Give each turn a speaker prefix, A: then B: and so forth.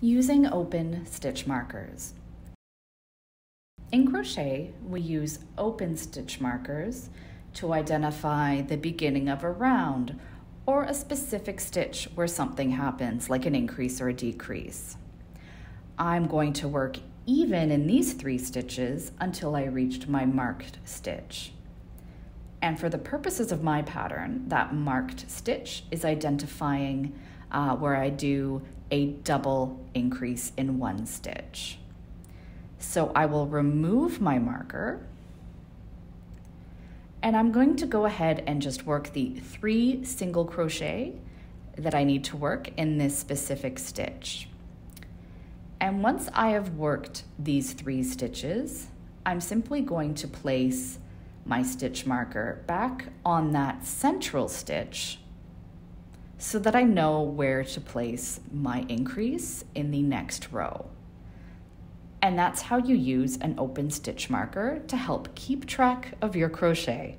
A: Using open stitch markers. In crochet, we use open stitch markers to identify the beginning of a round or a specific stitch where something happens, like an increase or a decrease. I'm going to work even in these 3 stitches until I reached my marked stitch. And for the purposes of my pattern, that marked stitch is identifying where I do a double increase in 1 stitch. So I will remove my marker, and I'm going to go ahead and just work the 3 single crochet that I need to work in this specific stitch. And once I have worked these 3 stitches, I'm simply going to place my stitch marker back on that central stitch so that I know where to place my increase in the next row. And that's how you use an open stitch marker to help keep track of your crochet.